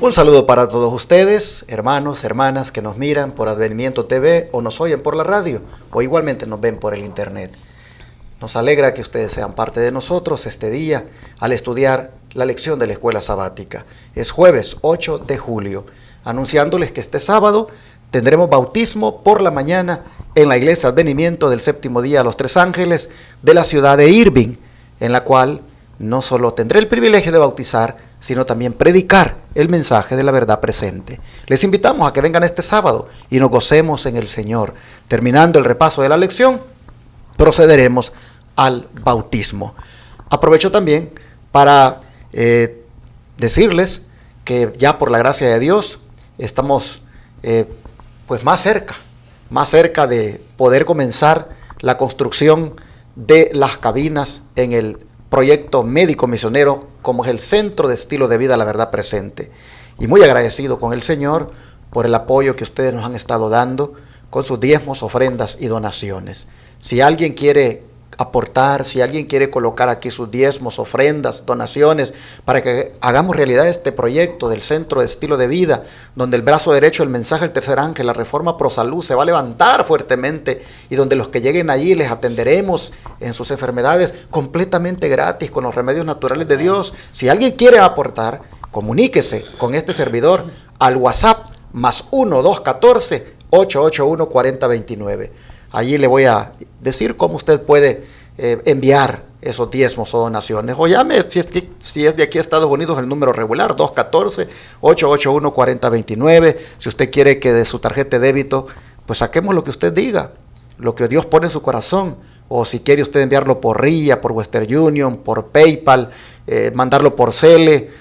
Un saludo para todos ustedes, hermanos, hermanas que nos miran por Advenimiento TV o nos oyen por la radio o igualmente nos ven por el internet. Nos alegra que ustedes sean parte de nosotros este día al estudiar la lección de la escuela sabática. Es jueves 8 de julio, anunciándoles que este sábado tendremos bautismo por la mañana en la iglesia Advenimiento del séptimo día a los Tres Ángeles de la ciudad de Irving, en la cual no solo tendré el privilegio de bautizar, sino también predicar el mensaje de la verdad presente. Les invitamos a que vengan este sábado y nos gocemos en el Señor. Terminando el repaso de la lección, procederemos al bautismo. Aprovecho también para decirles que ya por la gracia de Dios estamos pues más cerca de poder comenzar la construcción de las cabinas en el proyecto médico misionero, como es el Centro de Estilo de Vida La Verdad Presente. Y muy agradecido con el Señor por el apoyo que ustedes nos han estado dando con sus diezmos, ofrendas y donaciones. Si alguien quiere aportar, si alguien quiere colocar aquí sus diezmos, ofrendas, donaciones, para que hagamos realidad este proyecto del Centro de Estilo de Vida, donde el brazo derecho del mensaje del tercer ángel, la Reforma Pro Salud, se va a levantar fuertemente y donde los que lleguen allí les atenderemos en sus enfermedades completamente gratis con los remedios naturales de Dios. Si alguien quiere aportar, comuníquese con este servidor al WhatsApp +1 214 881 4029. Allí le voy a decir cómo usted puede enviar esos diezmos o donaciones. O llame, si es de aquí a Estados Unidos, el número regular, 214-881-4029. Si usted quiere que de su tarjeta de débito, pues saquemos lo que usted diga, lo que Dios pone en su corazón. O si quiere usted enviarlo por RIA, por Western Union, por PayPal, mandarlo por Cele,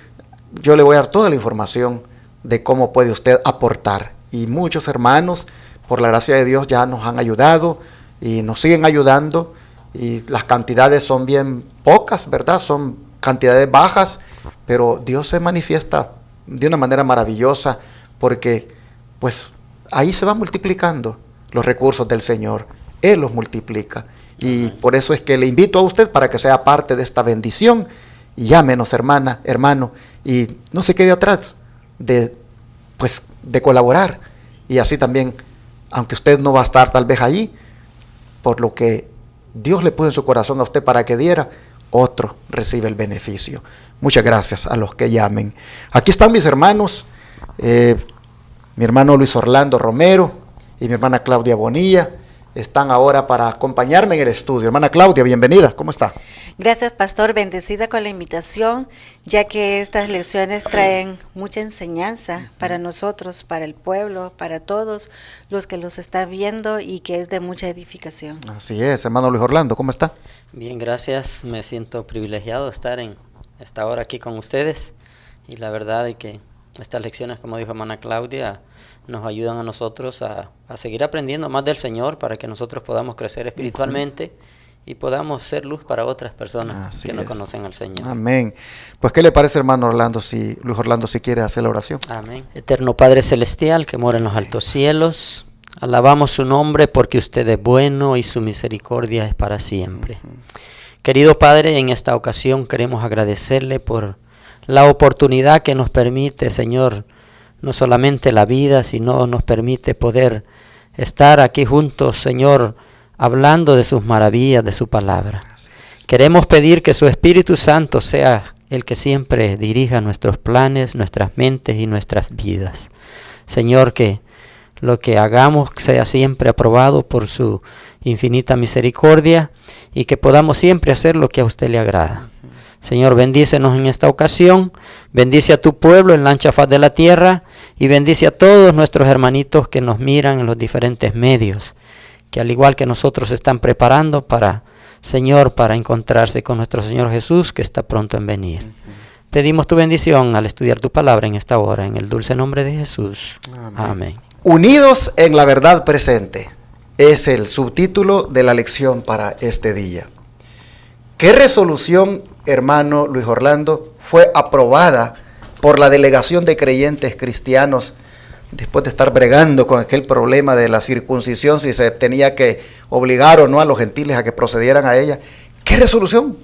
yo le voy a dar toda la información de cómo puede usted aportar. Y muchos hermanos, por la gracia de Dios, ya nos han ayudado y nos siguen ayudando, y las cantidades son bien pocas, ¿verdad? Son cantidades bajas, pero Dios se manifiesta de una manera maravillosa, porque pues ahí se van multiplicando los recursos del Señor. Él los multiplica, y por eso es que le invito a usted para que sea parte de esta bendición. Y llámenos, hermana, hermano, y no se quede atrás de colaborar, y así también, aunque usted no va a estar tal vez allí, por lo que Dios le puso en su corazón a usted para que diera, otro recibe el beneficio. Muchas gracias a los que llamen. Aquí están mis hermanos, mi hermano Luis Orlando Romero y mi hermana Claudia Bonilla. Están ahora para acompañarme en el estudio. Hermana Claudia, bienvenida, ¿cómo está? Gracias, pastor, bendecida con la invitación, ya que estas lecciones traen mucha enseñanza para nosotros, para el pueblo, para todos los que los están viendo, y que es de mucha edificación. Así es, hermano Luis Orlando, ¿cómo está? Bien, gracias, me siento privilegiado de estar en esta hora aquí con ustedes, y la verdad es que estas lecciones, como dijo hermana Claudia, nos ayudan a nosotros a seguir aprendiendo más del Señor, para que nosotros podamos crecer espiritualmente y podamos ser luz para otras personas que no conocen al Señor. Amén. Pues, ¿qué le parece, hermano Orlando, Luis Orlando, si quiere hacer la oración? Amén. Eterno Padre Celestial, que mora en los altos cielos, alabamos su nombre porque usted es bueno y su misericordia es para siempre. Querido Padre, en esta ocasión queremos agradecerle por la oportunidad que nos permite, Señor, no solamente la vida, sino nos permite poder estar aquí juntos, Señor, hablando de sus maravillas, de su palabra. Queremos pedir que su Espíritu Santo sea el que siempre dirija nuestros planes, nuestras mentes y nuestras vidas. Señor, que lo que hagamos sea siempre aprobado por su infinita misericordia, y que podamos siempre hacer lo que a usted le agrada. Señor, bendícenos en esta ocasión, bendice a tu pueblo en la ancha faz de la tierra, y bendice a todos nuestros hermanitos que nos miran en los diferentes medios, que al igual que nosotros están preparando para, Señor, para encontrarse con nuestro Señor Jesús, que está pronto en venir. Pedimos tu bendición al estudiar tu palabra en esta hora, en el dulce nombre de Jesús. Amén. Unidos en la verdad presente es el subtítulo de la lección para este día. ¿Qué resolución, hermano Luis Orlando, fue aprobada por la delegación de creyentes cristianos después de estar bregando con aquel problema de la circuncisión, si se tenía que obligar o no a los gentiles a que procedieran a ella? ¿Qué resolución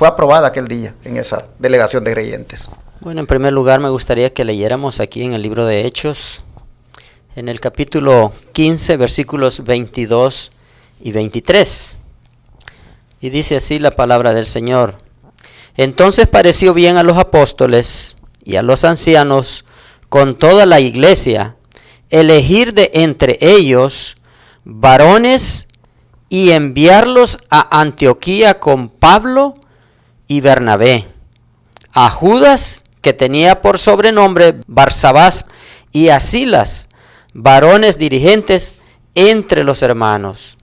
fue aprobada aquel día en esa delegación de creyentes. Bueno, en primer lugar me gustaría que leyéramos aquí en el libro de Hechos, en el capítulo 15, versículos 22 y 23. Y dice así la palabra del Señor. Entonces pareció bien a los apóstoles y a los ancianos con toda la iglesia elegir de entre ellos varones y enviarlos a Antioquía con Pablo y Bernabé, a Judas, que tenía por sobrenombre Barsabás, y a Silas, varones dirigentes entre los hermanos.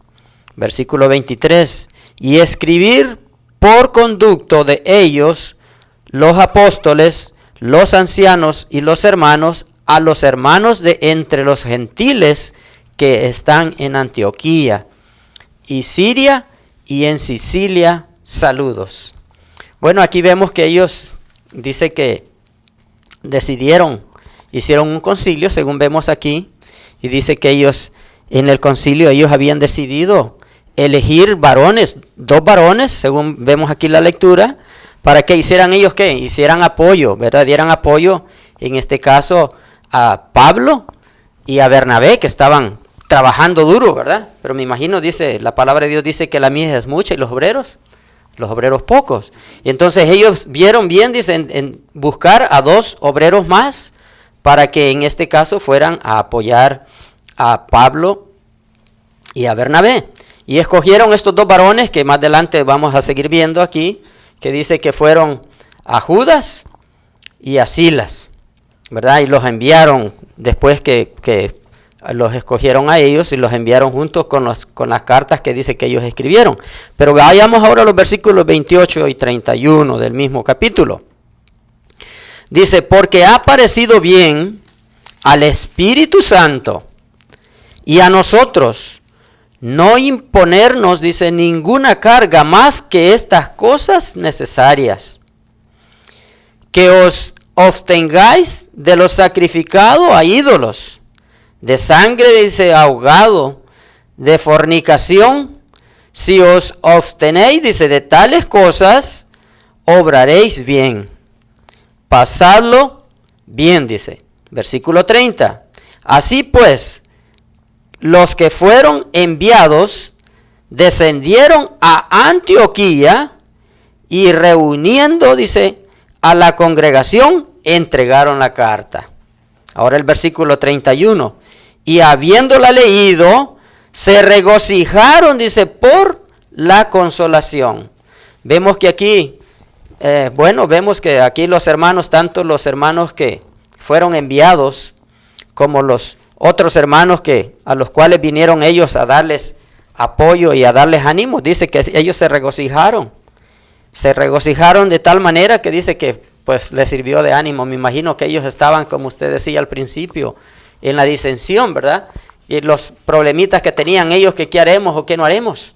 Versículo 23, y escribir por conducto de ellos los apóstoles, los ancianos y los hermanos, a los hermanos de entre los gentiles que están en Antioquía y Siria y en Sicilia, saludos. Bueno, aquí vemos que ellos, dice que hicieron un concilio, según vemos aquí, y dice que ellos, en el concilio, ellos habían decidido elegir varones, 2 varones, según vemos aquí la lectura, para que hicieran ellos, ¿qué? Hicieran apoyo, ¿verdad? Dieran apoyo, en este caso, a Pablo y a Bernabé, que estaban trabajando duro, ¿verdad? Pero me imagino, dice, la palabra de Dios dice que la mies es mucha y los obreros pocos. Y entonces ellos vieron bien, dicen, en buscar a 2 obreros más para que en este caso fueran a apoyar a Pablo y a Bernabé. Y escogieron estos 2 varones que más adelante vamos a seguir viendo aquí, que dice que fueron a Judas y a Silas, ¿verdad? Y los enviaron después que los escogieron a ellos y los enviaron juntos con las cartas que dice que ellos escribieron. Pero vayamos ahora a los versículos 28 y 31 del mismo capítulo. Dice, porque ha parecido bien al Espíritu Santo y a nosotros no imponernos, dice, ninguna carga más que estas cosas necesarias, que os abstengáis de lo sacrificado a ídolos, de sangre, dice, ahogado, de fornicación. Si os abstenéis, dice, de tales cosas, obraréis bien. Pasadlo bien, dice. Versículo 30. Así pues, los que fueron enviados descendieron a Antioquía y reuniendo, dice, a la congregación, entregaron la carta. Ahora el versículo 31. Y habiéndola leído, se regocijaron, dice, por la consolación. Vemos que aquí, vemos que aquí los hermanos, tanto los hermanos que fueron enviados, como los otros hermanos a los cuales vinieron ellos a darles apoyo y a darles ánimo, dice que ellos se regocijaron de tal manera que dice que pues les sirvió de ánimo. Me imagino que ellos estaban, como usted decía al principio, en la disensión, ¿verdad? Y los problemitas que tenían ellos, que qué haremos o qué no haremos.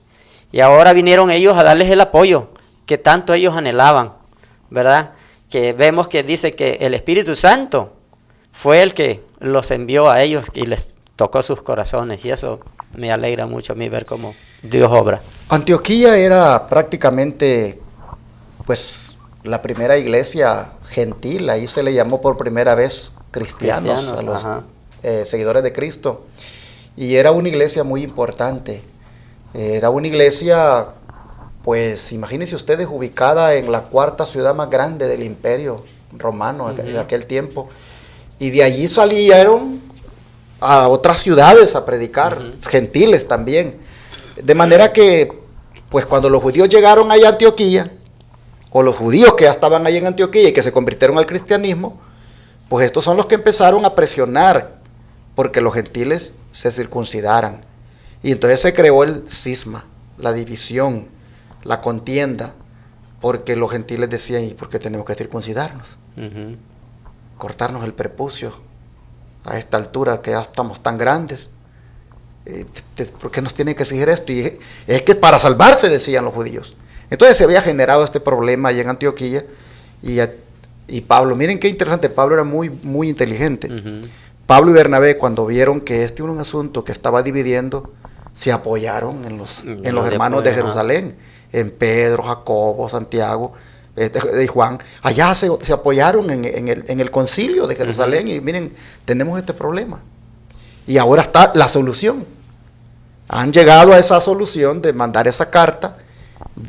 Y ahora vinieron ellos a darles el apoyo que tanto ellos anhelaban, ¿verdad? Que vemos que dice que el Espíritu Santo fue el que los envió a ellos y les tocó sus corazones. Y eso me alegra mucho a mí ver cómo Dios obra. Antioquía era prácticamente, pues, la primera iglesia gentil. Ahí se le llamó por primera vez cristianos a los seguidores de Cristo. Y era una iglesia muy importante. Era una iglesia, pues, imagínense ustedes, ubicada en la 4ª ciudad más grande del Imperio Romano en aquel tiempo. Y de allí salieron a otras ciudades a predicar, gentiles también. De manera que, pues, cuando los judíos llegaron allá a Antioquía, o los judíos que ya estaban ahí en Antioquía y que se convirtieron al cristianismo, pues estos son los que empezaron a presionar porque los gentiles se circuncidaran. Y entonces se creó el cisma, la división, la contienda, porque los gentiles decían, ¿y por qué tenemos que circuncidarnos? Cortarnos el prepucio a esta altura que ya estamos tan grandes. ¿Por qué nos tienen que exigir esto? Y es que para salvarse, decían los judíos. Entonces se había generado este problema allá en Antioquía y Pablo, miren qué interesante, Pablo era muy, muy inteligente. Pablo y Bernabé, cuando vieron que este era un asunto que estaba dividiendo, se apoyaron en los hermanos de Jerusalén. en Pedro, Jacobo, Santiago y Juan. Allá se apoyaron en el concilio de Jerusalén y miren, tenemos este problema. Y ahora está la solución. Han llegado a esa solución de mandar esa carta.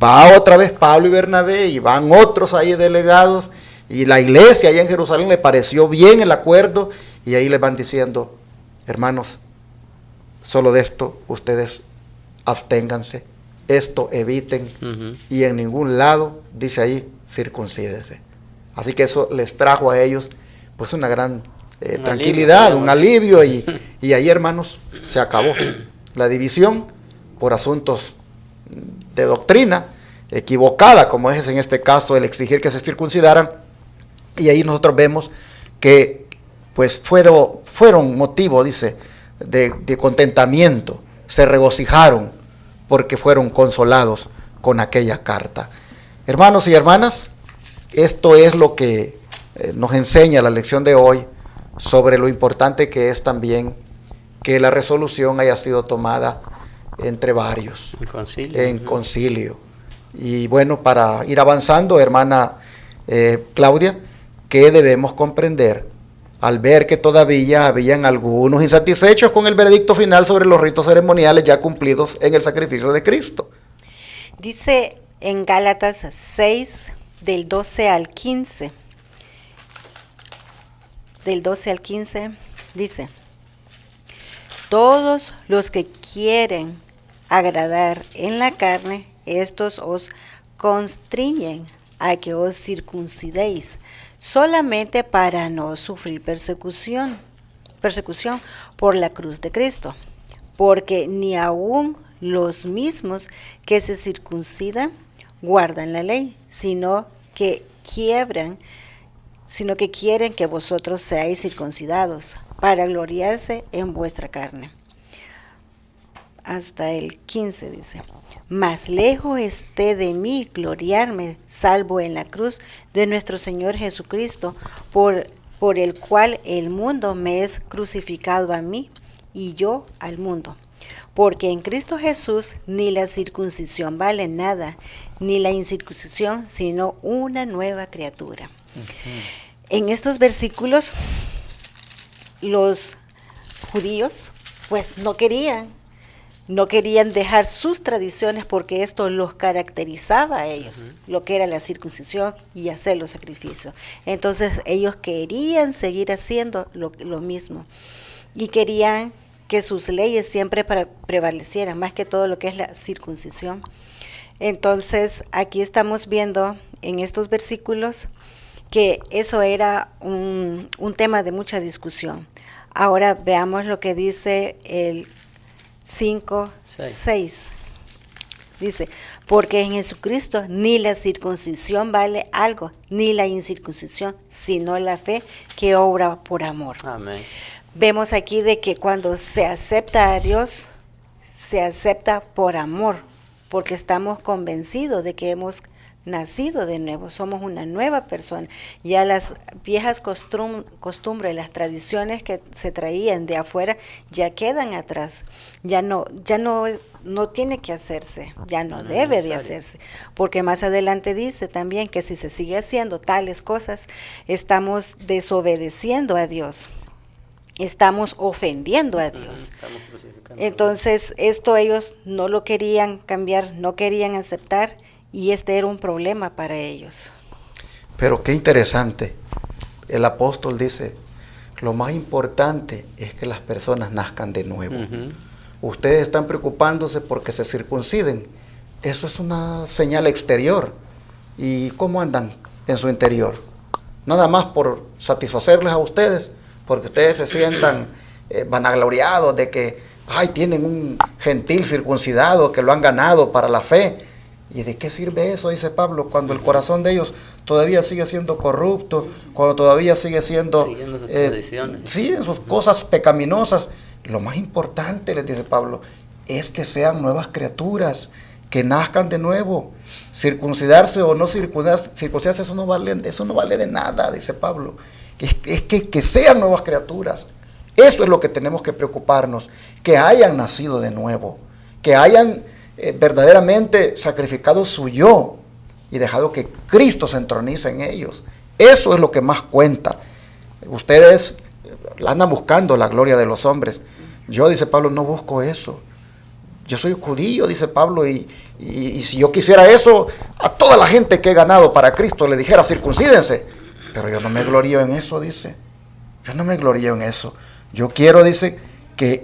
Va otra vez Pablo y Bernabé y van otros ahí delegados. Y la iglesia allá en Jerusalén le pareció bien el acuerdo. Y ahí les van diciendo, hermanos, solo de esto ustedes absténganse. Esto eviten. Y en ningún lado, dice ahí, circuncídese. Así que eso les trajo a ellos pues una gran tranquilidad, un alivio. Y ahí, hermanos, se acabó la división por asuntos de doctrina equivocada, como es en este caso el exigir que se circuncidaran. Y ahí nosotros vemos que pues fueron motivo, dice, de contentamiento, se regocijaron porque fueron consolados con aquella carta. Hermanos y hermanas, esto es lo que nos enseña la lección de hoy sobre lo importante que es también que la resolución haya sido tomada entre varios, en concilio. Y bueno, para ir avanzando, hermana Claudia, ¿qué debemos comprender al ver que todavía habían algunos insatisfechos con el veredicto final sobre los ritos ceremoniales ya cumplidos en el sacrificio de Cristo? Dice en Gálatas 6, del 12 al 15, dice: todos los que quieren agradar en la carne, estos os constriñen a que os circuncidéis, solamente para no sufrir persecución por la cruz de Cristo. Porque ni aun los mismos que se circuncidan guardan la ley, sino que quieren que vosotros seáis circuncidados, para gloriarse en vuestra carne. Hasta el 15 dice: mas lejos esté de mí gloriarme, salvo en la cruz de nuestro Señor Jesucristo, por el cual el mundo me es crucificado a mí, y yo al mundo. Porque en Cristo Jesús ni la circuncisión vale nada, ni la incircuncisión, sino una nueva criatura. En estos versículos, los judíos pues no querían dejar sus tradiciones, porque esto los caracterizaba a ellos, lo que era la circuncisión y hacer los sacrificios. Entonces ellos querían seguir haciendo lo mismo y querían que sus leyes siempre prevalecieran, más que todo lo que es la circuncisión. Entonces aquí estamos viendo en estos versículos que eso era un tema de mucha discusión. Ahora veamos lo que dice el 5:6. Dice: porque en Jesucristo ni la circuncisión vale algo, ni la incircuncisión, sino la fe que obra por amor. Amén. Vemos aquí de que cuando se acepta a Dios, se acepta por amor, porque estamos convencidos de que hemos nacido de nuevo, somos una nueva persona. Ya las viejas costumbres, las tradiciones que se traían de afuera ya quedan atrás. Ya no tiene que hacerse, ya no debe de hacerse, porque más adelante dice también que si se sigue haciendo tales cosas, estamos desobedeciendo a Dios, estamos ofendiendo a Dios. Entonces esto ellos no lo querían cambiar, no querían aceptar, y este era un problema para ellos. Pero qué interesante, el apóstol dice, lo más importante es que las personas nazcan de nuevo. Ustedes están preocupándose porque se circunciden, eso es una señal exterior. ¿Y cómo andan en su interior? Nada más por satisfacerles a ustedes, porque ustedes se sientan vanagloriados de que tienen un gentil circuncidado que lo han ganado para la fe. ¿Y de qué sirve eso? Dice Pablo, cuando el corazón de ellos todavía sigue siendo corrupto, cuando todavía sigue siendo siguiendo sus tradiciones. Sí, en sus cosas pecaminosas. Lo más importante, les dice Pablo, es que sean nuevas criaturas, que nazcan de nuevo. Circuncidarse o no circuncidarse, eso no vale de nada, dice Pablo. Es que sean nuevas criaturas. Eso es lo que tenemos que preocuparnos, que hayan nacido de nuevo, que hayan verdaderamente sacrificado su yo y dejado que Cristo se entronice en ellos. Eso es lo que más cuenta. Ustedes andan buscando la gloria de los hombres. Yo, dice Pablo, no busco eso. Yo soy judío, dice Pablo, y si yo quisiera eso, a toda la gente que he ganado para Cristo le dijera circuncídense. Pero yo no me glorío en eso, dice. Yo no me glorío en eso. Yo quiero, dice, que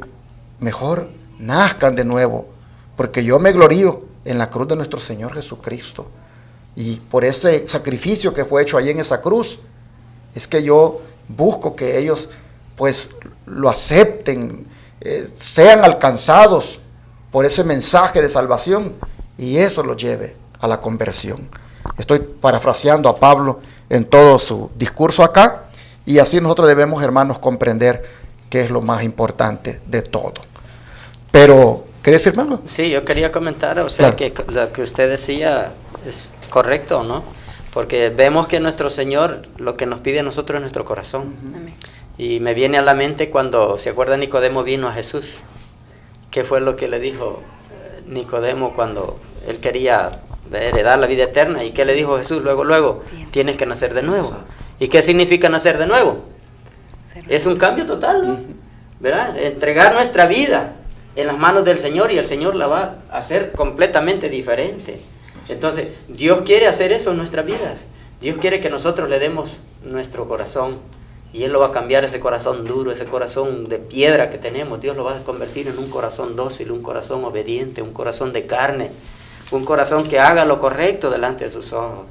mejor nazcan de nuevo, porque yo me glorío en la cruz de nuestro Señor Jesucristo. Y por ese sacrificio que fue hecho allí en esa cruz, es que yo busco que ellos pues lo acepten, sean alcanzados por ese mensaje de salvación y eso los lleve a la conversión. Estoy parafraseando a Pablo en todo su discurso acá, y así nosotros debemos, hermanos, comprender qué es lo más importante de todo. Pero, ¿quería decir, hermano? Sí, yo quería comentar, o sea, Claro. que lo que usted decía es correcto, ¿no? Porque vemos que nuestro Señor lo que nos pide a nosotros es nuestro corazón. Amén. Y me viene a la mente cuando, ¿se acuerda? Nicodemo vino a Jesús. ¿Qué fue lo que le dijo Nicodemo cuando él quería heredar la vida eterna? ¿Y qué le dijo Jesús? Luego, tienes que nacer de nuevo. ¿Y qué significa nacer de nuevo? Es un cambio total, ¿no? ¿Verdad? Entregar nuestra vida en las manos del Señor y el Señor la va a hacer completamente diferente. Entonces, Dios quiere hacer eso en nuestras vidas. Dios quiere que nosotros le demos nuestro corazón y Él lo va a cambiar, ese corazón duro, ese corazón de piedra que tenemos. Dios lo va a convertir en un corazón dócil, un corazón obediente, un corazón de carne, un corazón que haga lo correcto delante de sus ojos.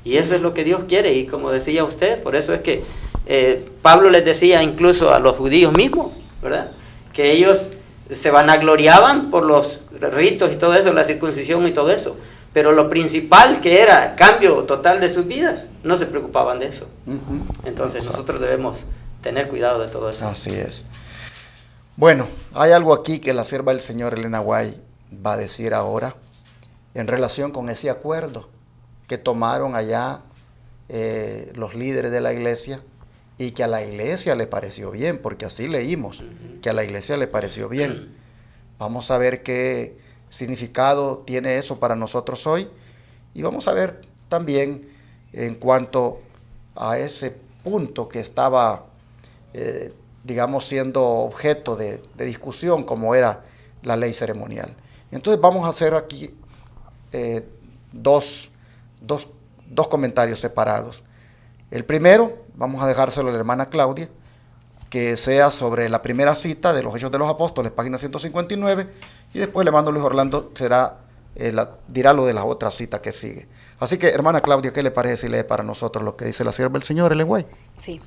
Y eso es lo que Dios quiere. Y como decía usted, por eso es que Pablo les decía incluso a los judíos mismos, ¿verdad?, que ellos se vanagloriaban por los ritos y todo eso, la circuncisión y todo eso, pero lo principal, que era cambio total de sus vidas, no se preocupaban de eso. Entonces nosotros debemos tener cuidado de todo eso. Así es. Bueno, hay algo aquí que la sierva del Señor Elena White va a decir ahora en relación con ese acuerdo que tomaron allá los líderes de la iglesia, y que a la iglesia le pareció bien, porque así leímos, que a la iglesia le pareció bien. Vamos a ver qué significado tiene eso para nosotros hoy, y vamos a ver también en cuanto a ese punto que estaba, digamos, siendo objeto de discusión, como era la ley ceremonial. Entonces vamos a hacer aquí dos comentarios separados. El primero, vamos a dejárselo a la hermana Claudia, que sea sobre la primera cita de los Hechos de los Apóstoles, página 159, y después el hermano Luis Orlando dirá lo de la otra cita que sigue. Así que, hermana Claudia, ¿qué le parece si lee para nosotros lo que dice la sierva del Señor, Ellen White? Sí.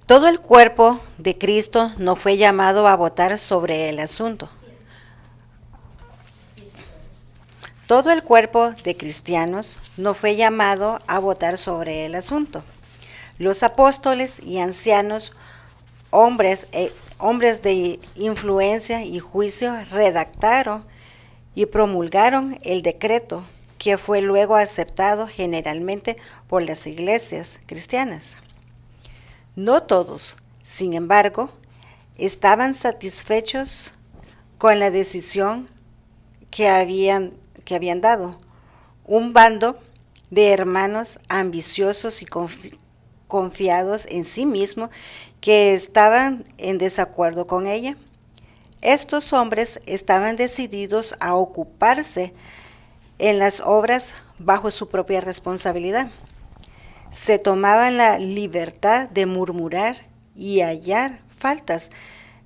Todo el cuerpo de Cristo no fue llamado a votar sobre el asunto. Todo el cuerpo de cristianos no fue llamado a votar sobre el asunto. Los apóstoles y ancianos, hombres de influencia y juicio, redactaron y promulgaron el decreto que fue luego aceptado generalmente por las iglesias cristianas. No todos, sin embargo, estaban satisfechos con la decisión que habían dado. Un bando de hermanos ambiciosos y confiados en sí mismos que estaban en desacuerdo con ella. Estos hombres estaban decididos a ocuparse en las obras bajo su propia responsabilidad. Se tomaban la libertad de murmurar y hallar faltas,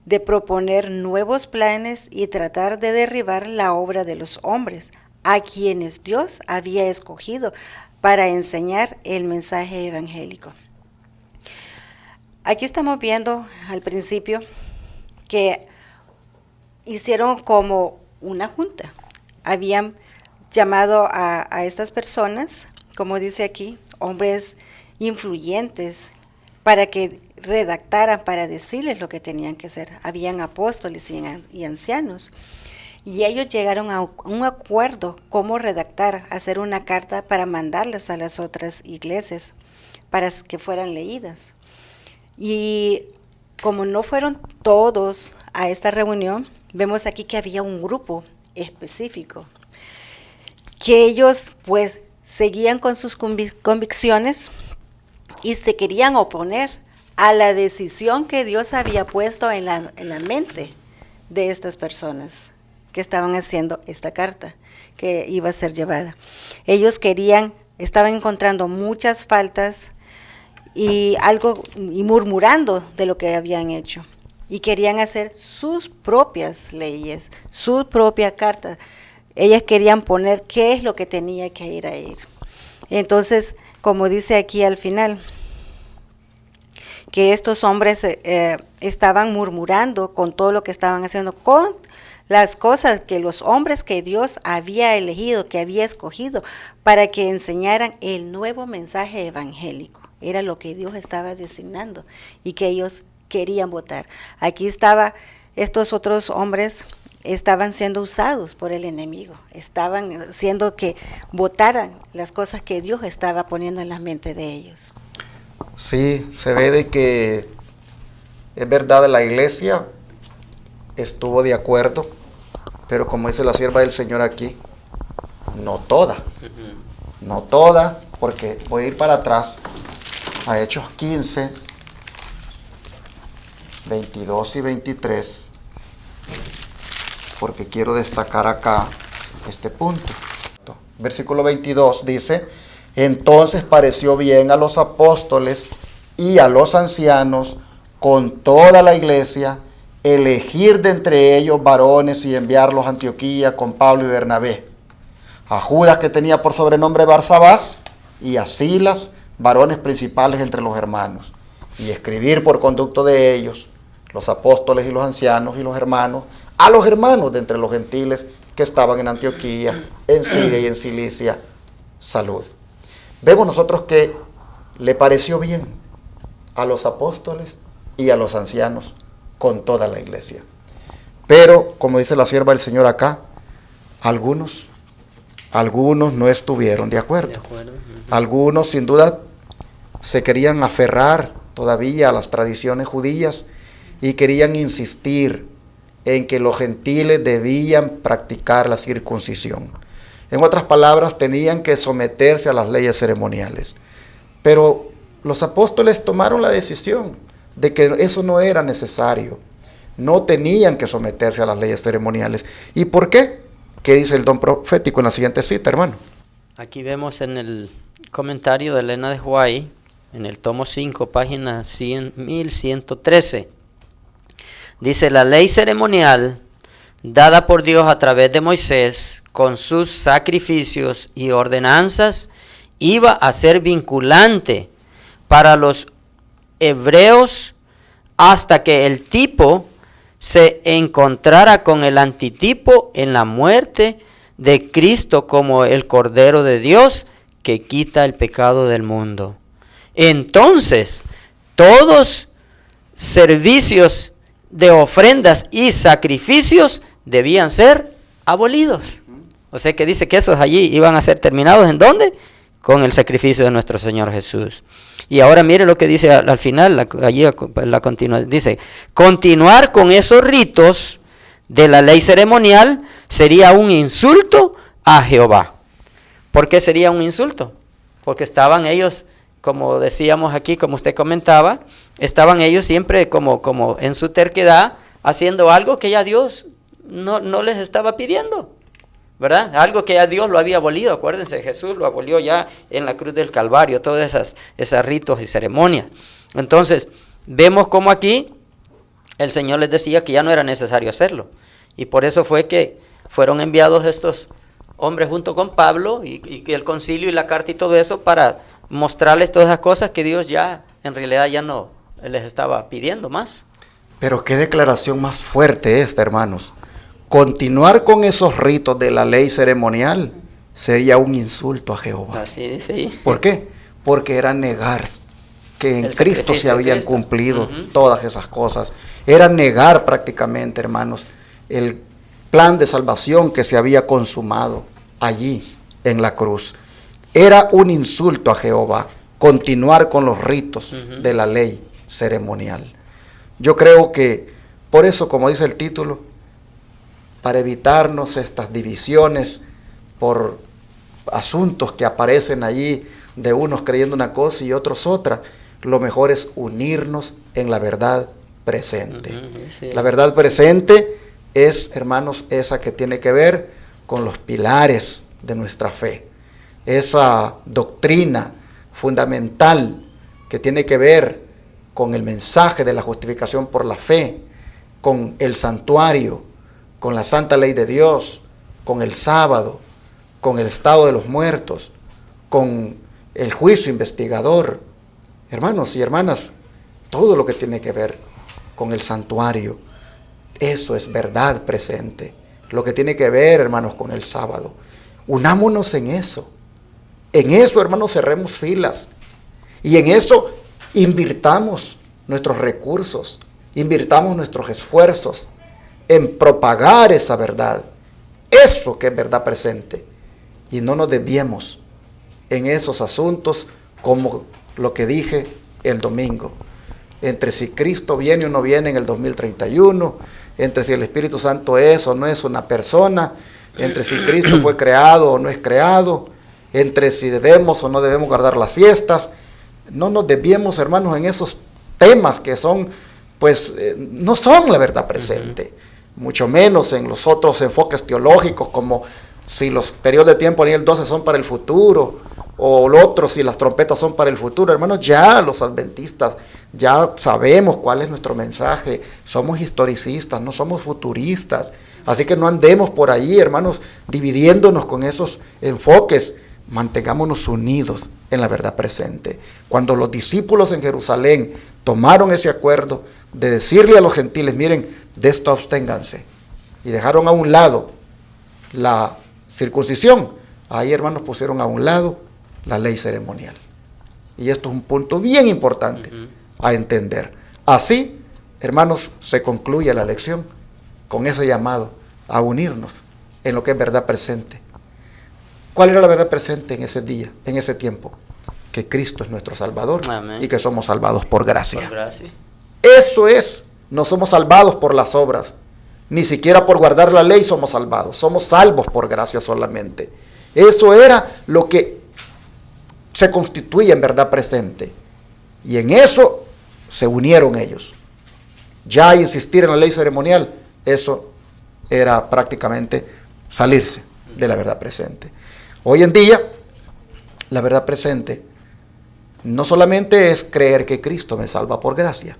de proponer nuevos planes y tratar de derribar la obra de los hombres, a quienes Dios había escogido para enseñar el mensaje evangélico. Aquí estamos viendo al principio que hicieron como una junta. Habían llamado a estas personas, como dice aquí, hombres influyentes, para que redactaran, para decirles lo que tenían que hacer. Habían apóstoles y ancianos. Y ellos llegaron a un acuerdo cómo redactar, hacer una carta para mandarlas a las otras iglesias, para que fueran leídas. Y como no fueron todos a esta reunión, vemos aquí que había un grupo específico. que ellos pues seguían con sus convicciones y se querían oponer a la decisión que Dios había puesto en la mente de estas personas que estaban haciendo esta carta que iba a ser llevada. Ellos estaban encontrando muchas faltas y murmurando de lo que habían hecho. Y querían hacer sus propias leyes, su propia carta. Ellas querían poner qué es lo que tenía que ir a ir. Entonces, como dice aquí al final, que estos hombres estaban murmurando con todo lo que estaban haciendo, con las cosas que los hombres que Dios había elegido, que había escogido, para que enseñaran el nuevo mensaje evangélico. Era lo que Dios estaba designando y que ellos querían votar. Aquí estos otros hombres estaban siendo usados por el enemigo, estaban haciendo que votaran las cosas que Dios estaba poniendo en la mente de ellos. Sí, se ve de que es verdad, la iglesia estuvo de acuerdo, pero como dice la sierva del Señor aquí, no toda, porque voy a ir para atrás a Hechos 15, 22 y 23, porque quiero destacar acá este punto. Versículo 22 dice: entonces pareció bien a los apóstoles y a los ancianos con toda la iglesia elegir de entre ellos varones y enviarlos a Antioquía con Pablo y Bernabé, a Judas, que tenía por sobrenombre Barsabás, y a Silas, varones principales entre los hermanos, y escribir por conducto de ellos, los apóstoles y los ancianos y los hermanos, a los hermanos de entre los gentiles que estaban en Antioquía, en Siria y en Cilicia, salud. Vemos nosotros que le pareció bien a los apóstoles y a los ancianos con toda la iglesia. Pero, como dice la sierva del Señor acá, algunos no estuvieron de acuerdo. Algunos sin duda se querían aferrar todavía a las tradiciones judías y querían insistir en que los gentiles debían practicar la circuncisión. En otras palabras, tenían que someterse a las leyes ceremoniales. Pero los apóstoles tomaron la decisión de que eso no era necesario. No tenían que someterse a las leyes ceremoniales. ¿Y por qué? ¿Qué dice el don profético en la siguiente cita, hermano? Aquí vemos en el comentario de Elena de White, en el tomo 5, página 1113. Dice: la ley ceremonial dada por Dios a través de Moisés, con sus sacrificios y ordenanzas, iba a ser vinculante para los hebreos hasta que el tipo se encontrara con el antitipo en la muerte de Cristo como el Cordero de Dios que quita el pecado del mundo. Entonces, todos servicios de ofrendas y sacrificios debían ser abolidos. O sea que dice que esos allí iban a ser terminados. ¿En dónde? Con el sacrificio de nuestro Señor Jesús. Y ahora mire lo que dice al final, allí la continua, dice: continuar con esos ritos de la ley ceremonial sería un insulto a Jehová. ¿Por qué sería un insulto? Porque estaban ellos, como decíamos aquí, como usted comentaba, estaban ellos siempre como en su terquedad, haciendo algo que ya Dios no les estaba pidiendo, ¿verdad? Algo que ya Dios lo había abolido. Acuérdense, Jesús lo abolió ya en la cruz del Calvario, todas esas ritos y ceremonias. Entonces, vemos como aquí el Señor les decía que ya no era necesario hacerlo. Y por eso fue que fueron enviados estos hombres junto con Pablo y que el concilio y la carta y todo eso, para mostrarles todas esas cosas que Dios ya, en realidad, ya no les estaba pidiendo más. Pero qué declaración más fuerte esta, hermanos. Continuar con esos ritos de la ley ceremonial sería un insulto a Jehová. Así dice ahí. ¿Por qué? Porque era negar que en El Cristo se habían Cristo. cumplido todas esas cosas. Era negar prácticamente, hermanos, el plan de salvación que se había consumado allí en la cruz. Era un insulto a Jehová continuar con los ritos de la ley ceremonial. Yo creo que por eso, como dice el título, para evitarnos estas divisiones por asuntos que aparecen allí de unos creyendo una cosa y otros otra. Lo mejor es unirnos en la verdad presente. Sí. La verdad presente es, hermanos, esa que tiene que ver con los pilares de nuestra fe. Esa doctrina fundamental que tiene que ver con el mensaje de la justificación por la fe, con el santuario, con la santa ley de Dios, con el sábado, con el estado de los muertos, con el juicio investigador. Hermanos y hermanas, todo lo que tiene que ver con el santuario, eso es verdad presente. Lo que tiene que ver, hermanos, con el sábado. Unámonos en eso. En eso, hermanos, cerremos filas. Y en eso invirtamos nuestros recursos, invirtamos nuestros esfuerzos en propagar esa verdad. Eso que es verdad presente. Y no nos desviemos en esos asuntos como lo que dije el domingo. Entre si Cristo viene o no viene en el 2031, entre si el Espíritu Santo es o no es una persona, entre si Cristo fue creado o no es creado, entre si debemos o no debemos guardar las fiestas. No nos desviemos, hermanos, en esos temas que son, pues, no son la verdad presente. Mucho menos en los otros enfoques teológicos, como si los periodos de tiempo en el 12 son para el futuro, o lo otro, si las trompetas son para el futuro. Hermanos, ya los adventistas, ya sabemos cuál es nuestro mensaje. Somos historicistas, no somos futuristas. Así que no andemos por ahí, hermanos, dividiéndonos con esos enfoques. Mantengámonos unidos en la verdad presente. Cuando los discípulos en Jerusalén tomaron ese acuerdo de decirle a los gentiles, miren, de esto absténganse, y dejaron a un lado la circuncisión, ahí, hermanos, pusieron a un lado la ley ceremonial. Y esto es un punto bien importante a entender. Así, hermanos, se concluye la lección con ese llamado a unirnos en lo que es verdad presente. ¿Cuál era la verdad presente en ese día, en ese tiempo? Que Cristo es nuestro Salvador. Amén. Y que somos salvados por gracia. Por gracia. Eso es, no somos salvados por las obras, ni siquiera por guardar la ley somos salvados, somos salvos por gracia solamente. Eso era lo que se constituye en verdad presente. Y en eso se unieron ellos. Ya insistir en la ley ceremonial, eso era prácticamente salirse de la verdad presente. Hoy en día, la verdad presente no solamente es creer que Cristo me salva por gracia,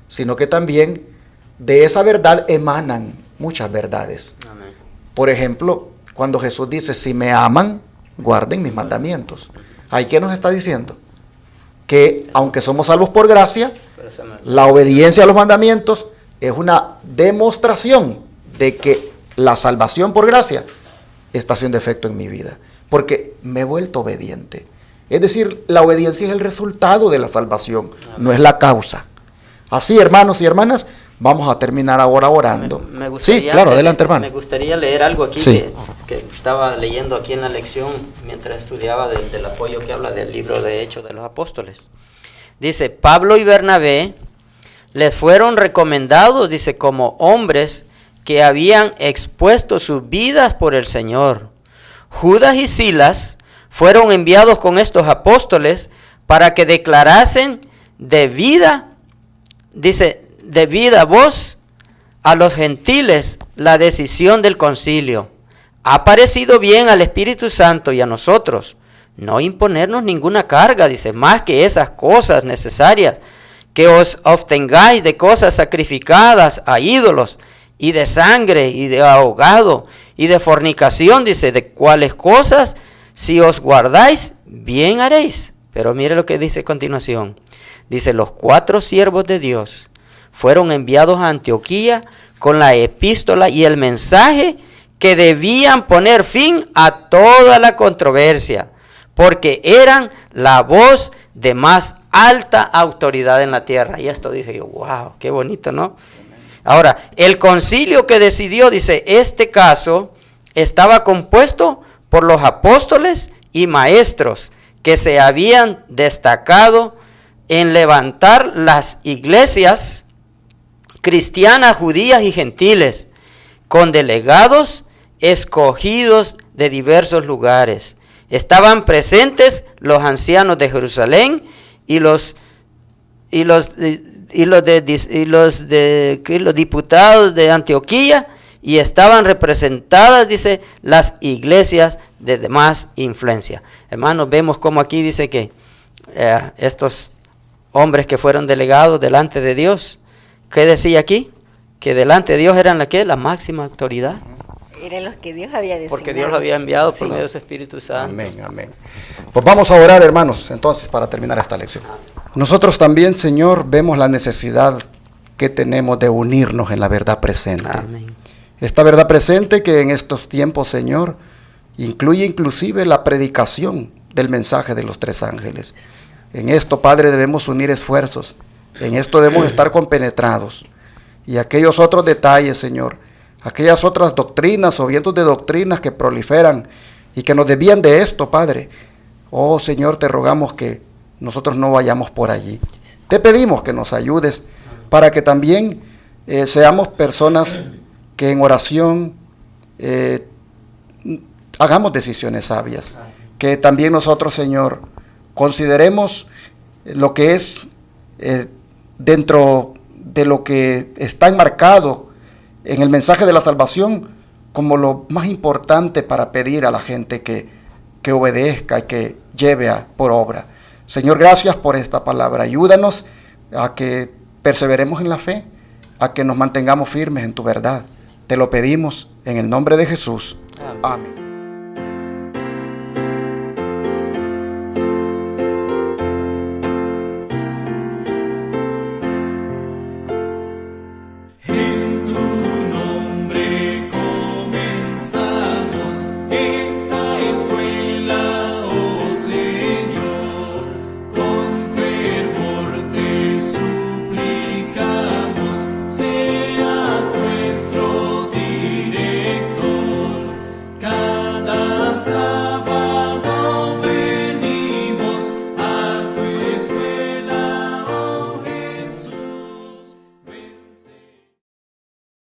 sino que también de esa verdad emanan muchas verdades. Amén. Por ejemplo, cuando Jesús dice, si me aman, guarden mis mandamientos. ¿Ahí qué nos está diciendo? Que aunque somos salvos por gracia, la obediencia a los mandamientos es una demostración de que la salvación por gracia está haciendo efecto en mi vida, porque me he vuelto obediente. Es decir, la obediencia es el resultado de la salvación, no es la causa. Así, hermanos y hermanas, vamos a terminar ahora orando. Me gustaría, sí, claro, adelante, hermano. Me gustaría leer algo aquí Sí. que estaba leyendo aquí en la lección mientras estudiaba del apoyo que habla del libro de Hechos de los Apóstoles. Dice, Pablo y Bernabé les fueron recomendados, dice, como hombres que habían expuesto sus vidas por el Señor. Judas y Silas fueron enviados con estos apóstoles para que declarasen de vida voz a los gentiles la decisión del concilio. Ha parecido bien al Espíritu Santo y a nosotros no imponernos ninguna carga, dice, más que esas cosas necesarias, que os obtengáis de cosas sacrificadas a ídolos, y de sangre, y de ahogado, y de fornicación, dice, de cuáles cosas, si os guardáis, bien haréis. Pero mire lo que dice a continuación. Dice, los 4 siervos de Dios fueron enviados a Antioquía con la epístola y el mensaje que debían poner fin a toda la controversia, porque eran la voz de más alta autoridad en la tierra. Y esto dice yo, wow, qué bonito, ¿no? Ahora, el concilio que decidió, dice, este caso estaba compuesto por los apóstoles y maestros que se habían destacado en levantar las iglesias cristianas, judías y gentiles, con delegados escogidos de diversos lugares. estaban presentes los ancianos de Jerusalén y los diputados de Antioquía, y estaban representadas, dice, las iglesias de más influencia. Hermanos, vemos como aquí dice que estos hombres que fueron delegados delante de Dios, ¿qué decía aquí? Que delante de Dios eran la máxima autoridad. Eran los que Dios había designado. Porque Dios lo había enviado por medio de su Espíritu Santo. Amén, amén. Pues vamos a orar, hermanos, entonces, para terminar esta lección. Nosotros también, Señor, vemos la necesidad que tenemos de unirnos en la verdad presente. Amén. Esta verdad presente que en estos tiempos, Señor, incluye inclusive la predicación del mensaje de los tres ángeles. En esto, Padre, debemos unir esfuerzos. En esto debemos estar compenetrados. Y aquellos otros detalles, Señor, aquellas otras doctrinas o vientos de doctrinas que proliferan y que nos desvían de esto, Padre. Oh, Señor, te rogamos que nosotros no vayamos por allí. Te pedimos que nos ayudes para que también seamos personas que en oración hagamos decisiones sabias. Que también nosotros, Señor, consideremos lo que es dentro de lo que está enmarcado en el mensaje de la salvación como lo más importante para pedir a la gente que obedezca y que lleve por obra. Señor, gracias por esta palabra. Ayúdanos a que perseveremos en la fe, a que nos mantengamos firmes en tu verdad. Te lo pedimos en el nombre de Jesús. Amén.